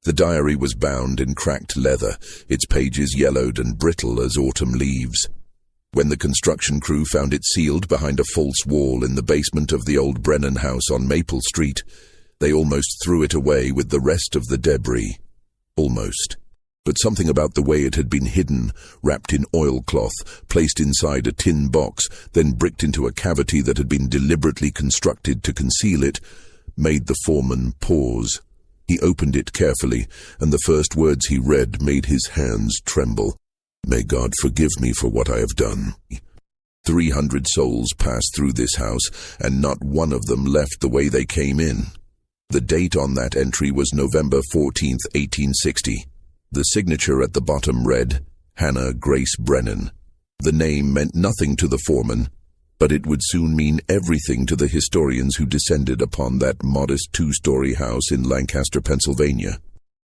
The diary was bound in cracked leather, its pages yellowed and brittle as autumn leaves. When the construction crew found it sealed behind a false wall in the basement of the old Brennan house on Maple Street, they almost threw it away with the rest of the debris. Almost. But something about the way it had been hidden, wrapped in oilcloth, placed inside a tin box, then bricked into a cavity that had been deliberately constructed to conceal it, made the foreman pause. He opened it carefully, and the first words he read made his hands tremble. "May God forgive me for what I have done." 300 souls passed through this house, and not one of them left the way they came in. The date on that entry was November 14th, 1860. The signature at the bottom read, Hannah Grace Brennan. The name meant nothing to the foreman, but it would soon mean everything to the historians who descended upon that modest two-story house in Lancaster, Pennsylvania.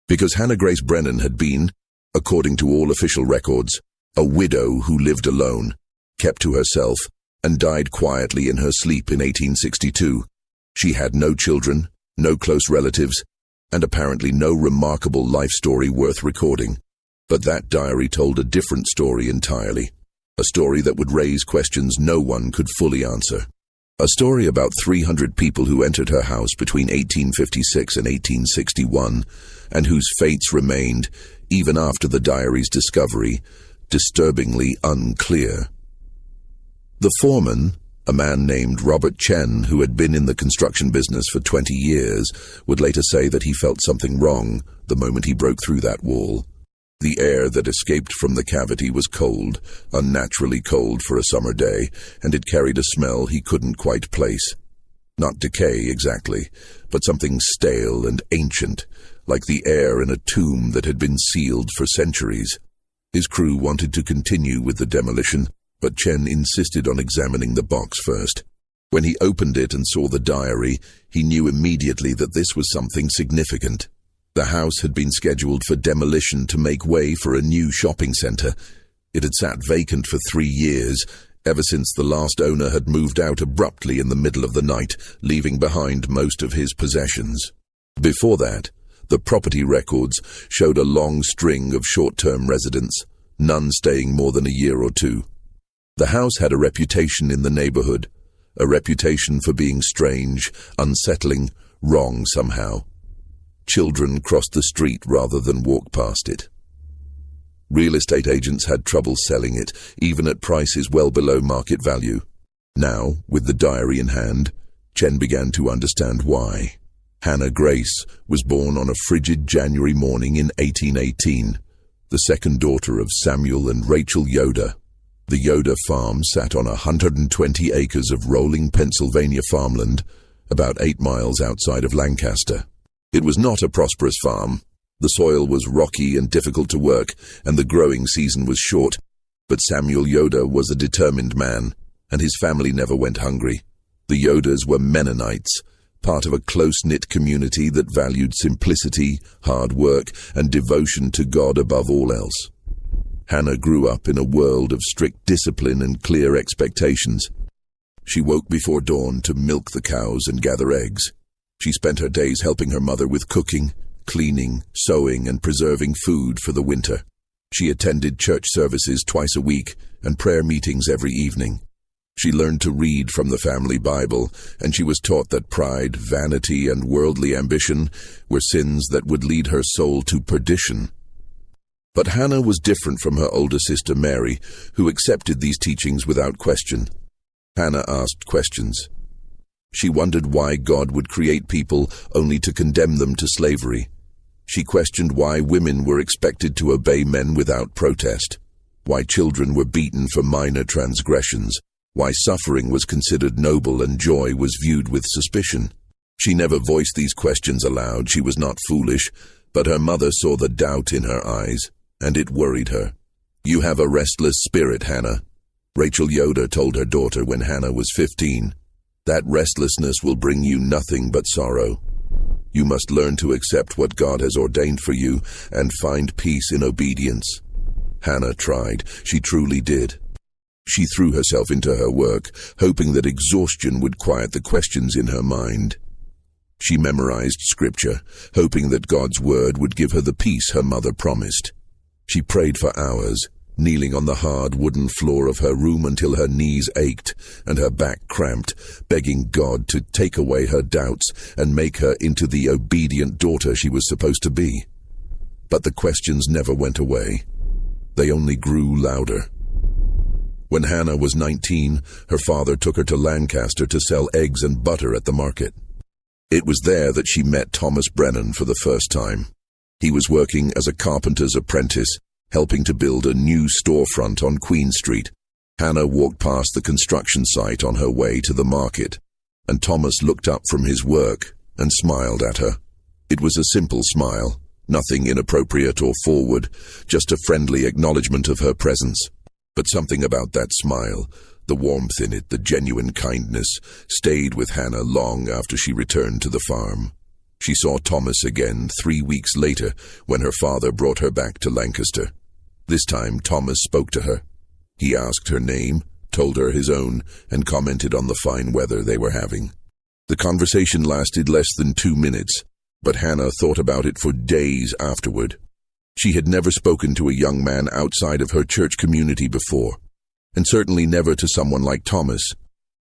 Because Hannah Grace Brennan had been, according to all official records, a widow who lived alone, kept to herself, and died quietly in her sleep in 1862. She had no children, no close relatives, and apparently no remarkable life story worth recording. But that diary told a different story entirely. A story that would raise questions no one could fully answer. A story about 300 people who entered her house between 1856 and 1861, and whose fates remained, even after the diary's discovery, disturbingly unclear. The foreman, a man named Robert Chen, who had been in the construction business for 20 years, would later say that he felt something wrong the moment he broke through that wall. The air that escaped from the cavity was cold, unnaturally cold for a summer day, and it carried a smell he couldn't quite place. Not decay exactly, but something stale and ancient, like the air in a tomb that had been sealed for centuries. His crew wanted to continue with the demolition, but Chen insisted on examining the box first. When he opened it and saw the diary, he knew immediately that this was something significant. The house had been scheduled for demolition to make way for a new shopping center. It had sat vacant for 3 years, ever since the last owner had moved out abruptly in the middle of the night, leaving behind most of his possessions. Before that, the property records showed a long string of short-term residents, none staying more than a year or two. The house had a reputation in the neighborhood, a reputation for being strange, unsettling, wrong somehow. Children crossed the street rather than walk past it. Real estate agents had trouble selling it, even at prices well below market value. Now, with the diary in hand, Chen began to understand why. Hannah Grace was born on a frigid January morning in 1818, the second daughter of Samuel and Rachel Yoder. The Yoder farm sat on 120 acres of rolling Pennsylvania farmland, about 8 miles outside of Lancaster. It was not a prosperous farm. The soil was rocky and difficult to work, and the growing season was short. But Samuel Yoder was a determined man, and his family never went hungry. The Yoders were Mennonites, part of a close-knit community that valued simplicity, hard work, and devotion to God above all else. Hannah grew up in a world of strict discipline and clear expectations. She woke before dawn to milk the cows and gather eggs. She spent her days helping her mother with cooking, cleaning, sewing, and preserving food for the winter. She attended church services twice a week and prayer meetings every evening. She learned to read from the family Bible, and she was taught that pride, vanity, and worldly ambition were sins that would lead her soul to perdition. But Hannah was different from her older sister Mary, who accepted these teachings without question. Hannah asked questions. She wondered why God would create people only to condemn them to slavery. She questioned why women were expected to obey men without protest, why children were beaten for minor transgressions, why suffering was considered noble and joy was viewed with suspicion. She never voiced these questions aloud. She was not foolish, but her mother saw the doubt in her eyes, and it worried her. "You have a restless spirit, Hannah," Rachel Yoder told her daughter when Hannah was 15. "That restlessness will bring you nothing but sorrow. You must learn to accept what God has ordained for you and find peace in obedience." Hannah tried. She truly did. She threw herself into her work, hoping that exhaustion would quiet the questions in her mind. She memorized scripture, hoping that God's word would give her the peace her mother promised. She prayed for hours, kneeling on the hard wooden floor of her room until her knees ached and her back cramped, begging God to take away her doubts and make her into the obedient daughter she was supposed to be. But the questions never went away. They only grew louder. When Hannah was 19, her father took her to Lancaster to sell eggs and butter at the market. It was there that she met Thomas Brennan for the first time. He was working as a carpenter's apprentice, helping to build a new storefront on Queen Street. Hannah walked past the construction site on her way to the market, and Thomas looked up from his work and smiled at her. It was a simple smile, nothing inappropriate or forward, just a friendly acknowledgement of her presence. But something about that smile, the warmth in it, the genuine kindness, stayed with Hannah long after she returned to the farm. She saw Thomas again 3 weeks later when her father brought her back to Lancaster. This time Thomas spoke to her. He asked her name, told her his own, and commented on the fine weather they were having. The conversation lasted less than 2 minutes, but Hannah thought about it for days afterward. She had never spoken to a young man outside of her church community before, and certainly never to someone like Thomas,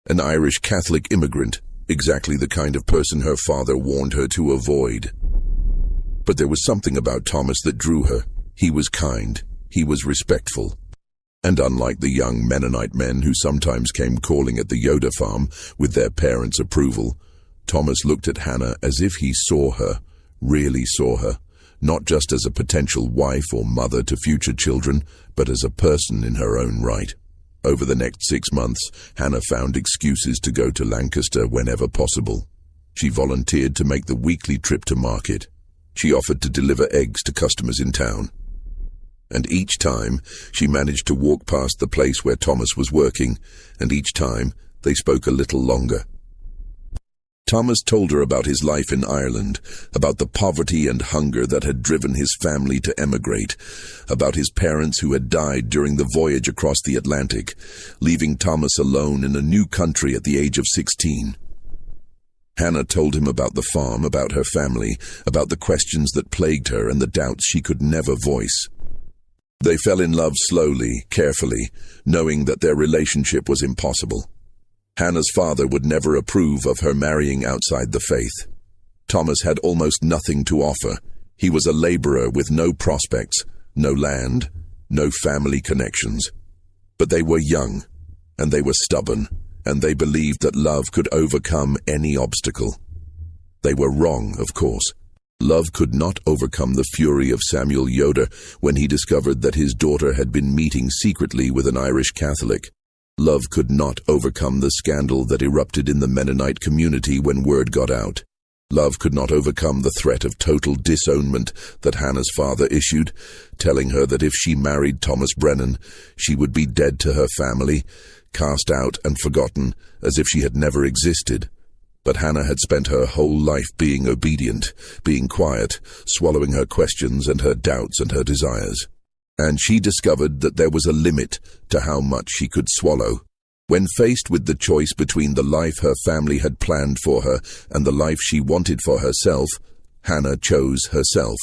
an Irish Catholic immigrant, exactly the kind of person her father warned her to avoid. But there was something about Thomas that drew her. He was kind, he was respectful. And unlike the young Mennonite men who sometimes came calling at the Yoder farm with their parents' approval, Thomas looked at Hannah as if he saw her, really saw her, not just as a potential wife or mother to future children, but as a person in her own right. Over the next 6 months, Hannah found excuses to go to Lancaster whenever possible. She volunteered to make the weekly trip to market. She offered to deliver eggs to customers in town. And each time, she managed to walk past the place where Thomas was working, and each time, they spoke a little longer. Thomas told her about his life in Ireland, about the poverty and hunger that had driven his family to emigrate, about his parents who had died during the voyage across the Atlantic, leaving Thomas alone in a new country at the age of 16. Hannah told him about the farm, about her family, about the questions that plagued her and the doubts she could never voice. They fell in love slowly, carefully, knowing that their relationship was impossible. Hannah's father would never approve of her marrying outside the faith. Thomas had almost nothing to offer. He was a laborer with no prospects, no land, no family connections. But they were young, and they were stubborn, and they believed that love could overcome any obstacle. They were wrong, of course. Love could not overcome the fury of Samuel Yoder when he discovered that his daughter had been meeting secretly with an Irish Catholic. Love could not overcome the scandal that erupted in the Mennonite community when word got out. Love could not overcome the threat of total disownment that Hannah's father issued, telling her that if she married Thomas Brennan, she would be dead to her family, cast out and forgotten, as if she had never existed. But Hannah had spent her whole life being obedient, being quiet, swallowing her questions and her doubts and her desires. And she discovered that there was a limit to how much she could swallow. When faced with the choice between the life her family had planned for her and the life she wanted for herself, Hannah chose herself.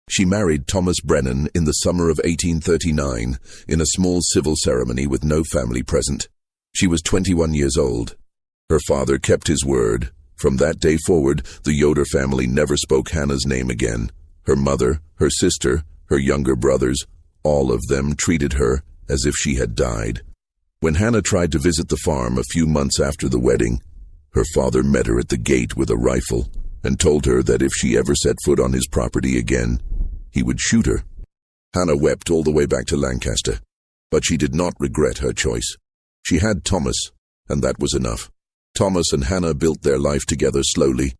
She married Thomas Brennan in the summer of 1839 in a small civil ceremony with no family present. She was 21 years old. Her father kept his word. From that day forward, the Yoder family never spoke Hannah's name again. Her mother, her sister, her younger brothers, all of them treated her as if she had died. When Hannah tried to visit the farm a few months after the wedding, her father met her at the gate with a rifle and told her that if she ever set foot on his property again, he would shoot her. Hannah wept all the way back to Lancaster, but she did not regret her choice. She had Thomas, and that was enough. Thomas and Hannah built their life together slowly,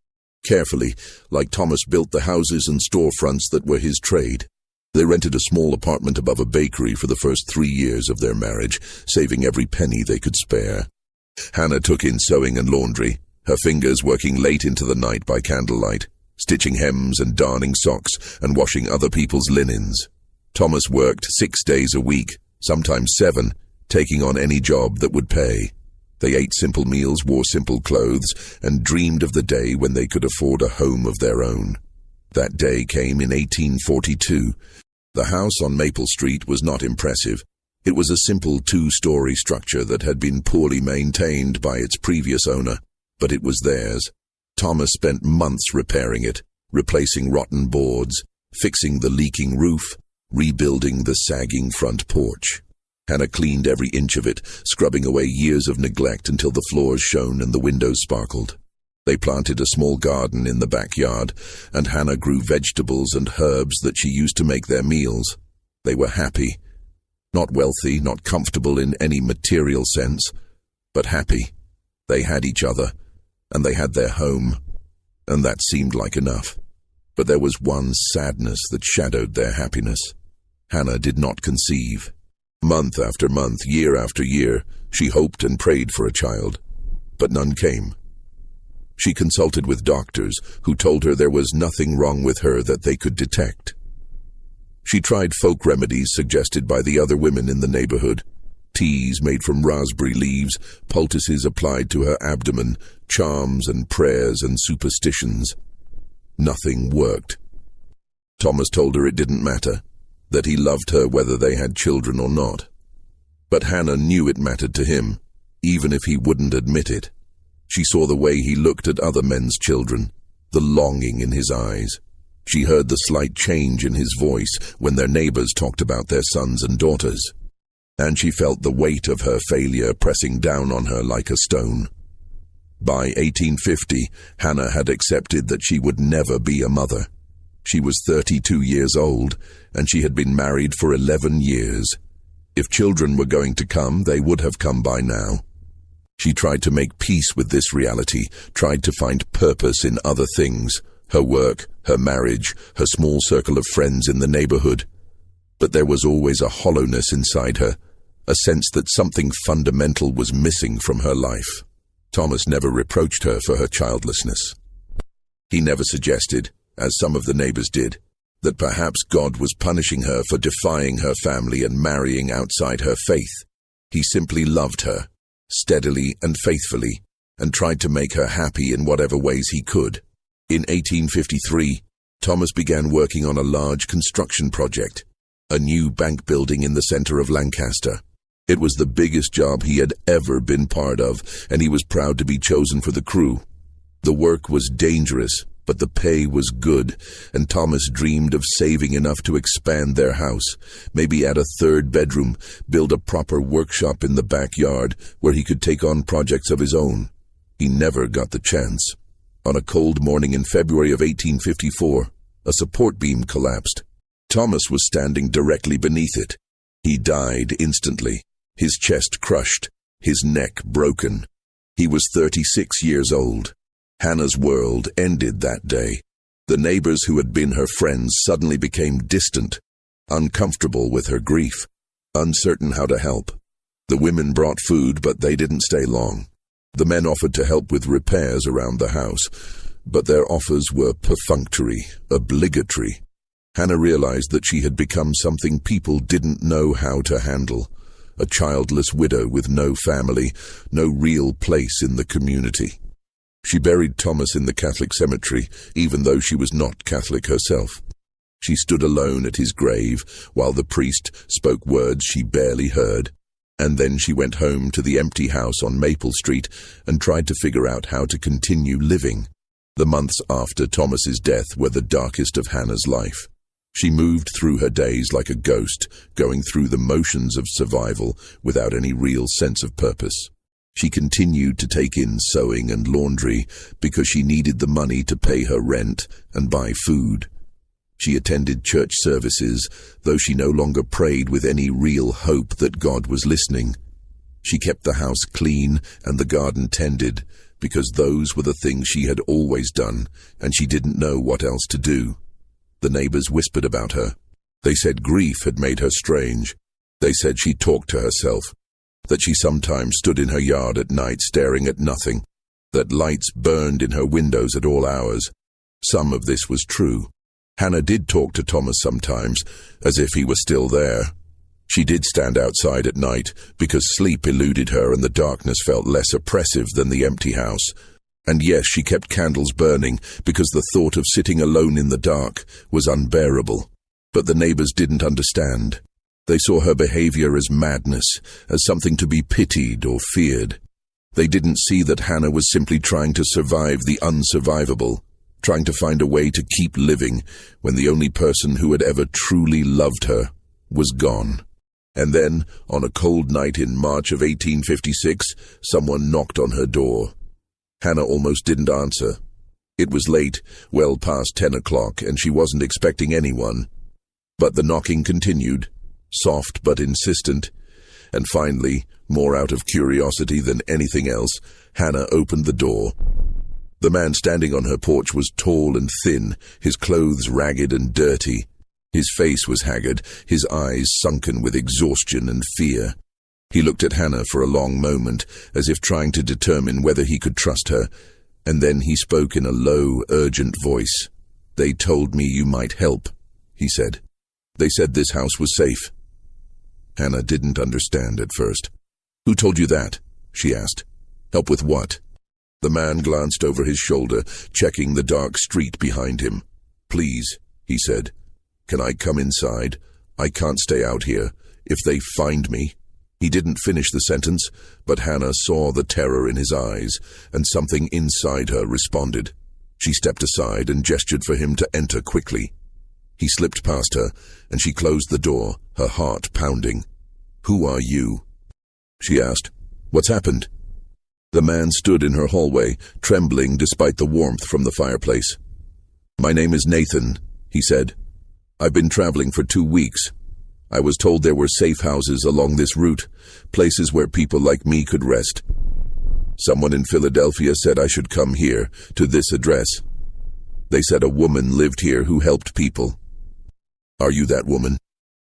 carefully, like Thomas built the houses and storefronts that were his trade. They rented a small apartment above a bakery for the first 3 years of their marriage, saving every penny they could spare. Hannah took in sewing and laundry, her fingers working late into the night by candlelight, stitching hems and darning socks and washing other people's linens. Thomas worked 6 days a week, sometimes 7, taking on any job that would pay. They ate simple meals, wore simple clothes, and dreamed of the day when they could afford a home of their own. That day came in 1842. The house on Maple Street was not impressive. It was a simple two-story structure that had been poorly maintained by its previous owner, but it was theirs. Thomas spent months repairing it, replacing rotten boards, fixing the leaking roof, rebuilding the sagging front porch. Hannah cleaned every inch of it, scrubbing away years of neglect until the floors shone and the windows sparkled. They planted a small garden in the backyard, and Hannah grew vegetables and herbs that she used to make their meals. They were happy. Not wealthy, not comfortable in any material sense, but happy. They had each other, and they had their home, and that seemed like enough. But there was one sadness that shadowed their happiness. Hannah did not conceive. Month after month, year after year, she hoped and prayed for a child, but none came. She consulted with doctors who told her there was nothing wrong with her that they could detect. She tried folk remedies suggested by the other women in the neighborhood. Teas made from raspberry leaves, poultices applied to her abdomen, charms and prayers and superstitions. Nothing worked. Thomas told her it didn't matter, that he loved her whether they had children or not. But Hannah knew it mattered to him, even if he wouldn't admit it. She saw the way he looked at other men's children, the longing in his eyes. She heard the slight change in his voice when their neighbors talked about their sons and daughters. And she felt the weight of her failure pressing down on her like a stone. By 1850, Hannah had accepted that she would never be a mother. She was 32 years old, and she had been married for 11 years. If children were going to come, they would have come by now. She tried to make peace with this reality, tried to find purpose in other things, her work, her marriage, her small circle of friends in the neighborhood. But there was always a hollowness inside her, a sense that something fundamental was missing from her life. Thomas never reproached her for her childlessness. He never suggested, as some of the neighbors did, that perhaps God was punishing her for defying her family and marrying outside her faith. He simply loved her, steadily and faithfully, and tried to make her happy in whatever ways he could. In 1853, Thomas began working on a large construction project, a new bank building in the center of Lancaster. It was the biggest job he had ever been part of, and he was proud to be chosen for the crew. The work was dangerous, but the pay was good, and Thomas dreamed of saving enough to expand their house, maybe add a third bedroom, build a proper workshop in the backyard where he could take on projects of his own. He never got the chance. On a cold morning in February of 1854, a support beam collapsed. Thomas was standing directly beneath it. He died instantly, his chest crushed, his neck broken. He was 36 years old. Hannah's world ended that day. The neighbors who had been her friends suddenly became distant, uncomfortable with her grief, uncertain how to help. The women brought food, but they didn't stay long. The men offered to help with repairs around the house, but their offers were perfunctory, obligatory. Hannah realized that she had become something people didn't know how to handle, a childless widow with no family, no real place in the community. She buried Thomas in the Catholic cemetery, even though she was not Catholic herself. She stood alone at his grave, while the priest spoke words she barely heard, and then she went home to the empty house on Maple Street and tried to figure out how to continue living. The months after Thomas's death were the darkest of Hannah's life. She moved through her days like a ghost, going through the motions of survival without any real sense of purpose. She continued to take in sewing and laundry because she needed the money to pay her rent and buy food. She attended church services, though she no longer prayed with any real hope that God was listening. She kept the house clean and the garden tended because those were the things she had always done, and she didn't know what else to do. The neighbors whispered about her. They said grief had made her strange. They said she talked to herself, that she sometimes stood in her yard at night staring at nothing, that lights burned in her windows at all hours. Some of this was true. Hannah did talk to Thomas sometimes, as if he were still there. She did stand outside at night because sleep eluded her and the darkness felt less oppressive than the empty house. And yes, she kept candles burning because the thought of sitting alone in the dark was unbearable. But the neighbors didn't understand. They saw her behavior as madness, as something to be pitied or feared. They didn't see that Hannah was simply trying to survive the unsurvivable, trying to find a way to keep living when the only person who had ever truly loved her was gone. And then, on a cold night in March of 1856, someone knocked on her door. Hannah almost didn't answer. It was late, well past 10 o'clock, and she wasn't expecting anyone. But the knocking continued, soft but insistent, and finally, more out of curiosity than anything else, Hannah opened the door. The man standing on her porch was tall and thin, his clothes ragged and dirty. His face was haggard, his eyes sunken with exhaustion and fear. He looked at Hannah for a long moment, as if trying to determine whether he could trust her, and then he spoke in a low, urgent voice. "They told me you might help," he said. "They said this house was safe." Hannah didn't understand at first. "Who told you that?" she asked. "Help with what?" The man glanced over his shoulder, checking the dark street behind him. "Please," he said. "Can I come inside? I can't stay out here. If they find me—" He didn't finish the sentence, but Hannah saw the terror in his eyes, and something inside her responded. She stepped aside and gestured for him to enter quickly. He slipped past her, and she closed the door, her heart pounding. "Who are you?" she asked. "What's happened?" The man stood in her hallway, trembling despite the warmth from the fireplace. "My name is Nathan," he said. "I've been traveling for 2 weeks. I was told there were safe houses along this route, places where people like me could rest. Someone in Philadelphia said I should come here, to this address. They said a woman lived here who helped people." "Are you that woman?"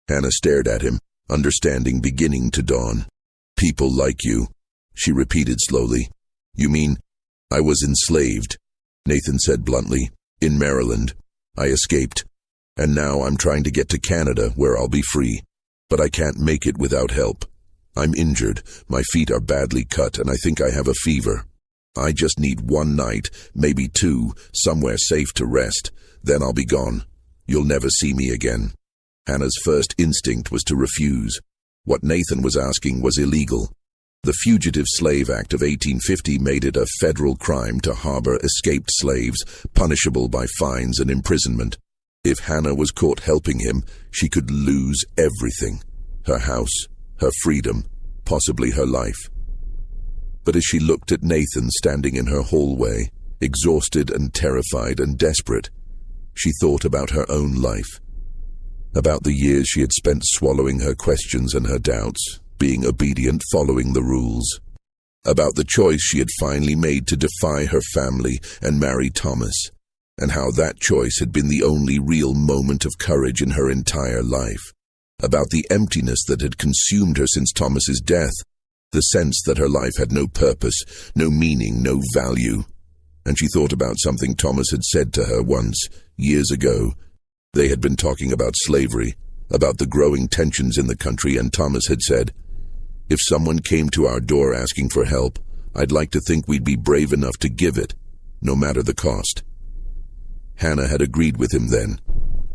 Hannah stared at him, understanding beginning to dawn. "People like you," she repeated slowly. "You mean—" "I was enslaved," Nathan said bluntly, "in Maryland. I escaped. And now I'm trying to get to Canada, where I'll be free. But I can't make it without help. I'm injured, my feet are badly cut, and I think I have a fever. I just need 1 night, maybe 2, somewhere safe to rest. Then I'll be gone. You'll never see me again." Hannah's first instinct was to refuse. What Nathan was asking was illegal. The Fugitive Slave Act of 1850 made it a federal crime to harbor escaped slaves, punishable by fines and imprisonment. If Hannah was caught helping him, she could lose everything. Her house, her freedom, possibly her life. But as she looked at Nathan standing in her hallway, exhausted and terrified and desperate, she thought about her own life. About the years she had spent swallowing her questions and her doubts, being obedient, following the rules. About the choice she had finally made to defy her family and marry Thomas, and how that choice had been the only real moment of courage in her entire life. About the emptiness that had consumed her since Thomas's death, the sense that her life had no purpose, no meaning, no value. And she thought about something Thomas had said to her once, years ago. They had been talking about slavery, about the growing tensions in the country, and Thomas had said, "If someone came to our door asking for help, I'd like to think we'd be brave enough to give it, no matter the cost." Hannah had agreed with him then.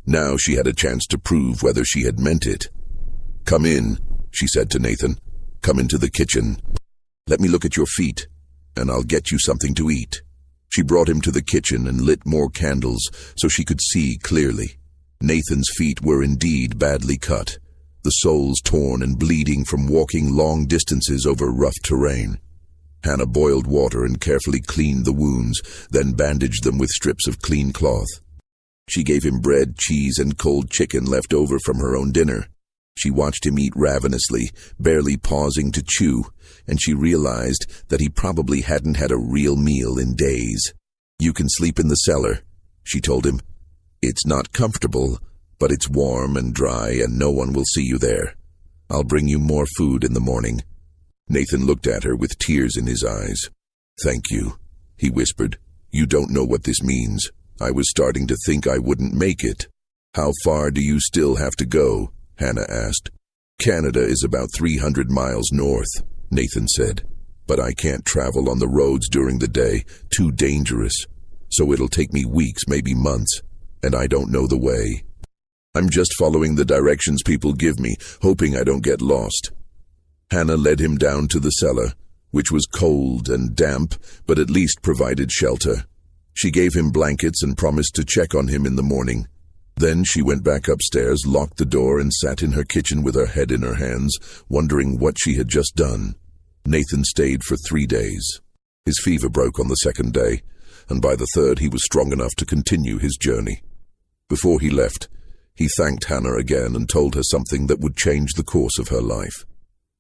Now she had a chance to prove whether she had meant it. "Come in," she said to Nathan. "Come into the kitchen. Let me look at your feet, and I'll get you something to eat." She brought him to the kitchen and lit more candles so she could see clearly. Nathan's feet were indeed badly cut, the soles torn and bleeding from walking long distances over rough terrain. Hannah boiled water and carefully cleaned the wounds, then bandaged them with strips of clean cloth. She gave him bread, cheese, and cold chicken left over from her own dinner. She watched him eat ravenously, barely pausing to chew, and she realized that he probably hadn't had a real meal in days. "You can sleep in the cellar," she told him. "It's not comfortable, but it's warm and dry, and no one will see you there. I'll bring you more food in the morning." Nathan looked at her with tears in his eyes. "Thank you," he whispered. "You don't know what this means. I was starting to think I wouldn't make it." "How far do you still have to go?" Hannah asked. Canada is about 300 miles north, Nathan said. But I can't travel on the roads during the day, too dangerous. So it'll take me weeks, maybe months, and I don't know the way. I'm just following the directions people give me, hoping I don't get lost. Hannah led him down to the cellar, which was cold and damp, but at least provided shelter. She gave him blankets and promised to check on him in the morning. Then she went back upstairs, locked the door, and sat in her kitchen with her head in her hands, wondering what she had just done. Nathan stayed for 3 days. His fever broke on the second day, and by the third he was strong enough to continue his journey. Before he left, he thanked Hannah again and told her something that would change the course of her life.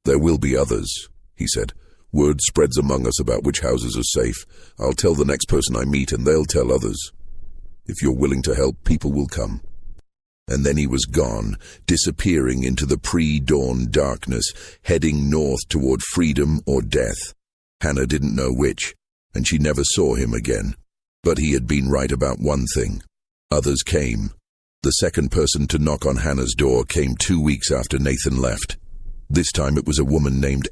"There will be others," he said. "Word spreads among us about which houses are safe. I'll tell the next person I meet and they'll tell others. If you're willing to help, people will come." And then he was gone, disappearing into the pre-dawn darkness, heading north toward freedom or death. Hannah didn't know which, and she never saw him again. But he had been right about one thing. Others came. The second person to knock on Hannah's door came 2 weeks after Nathan left. This time it was a woman named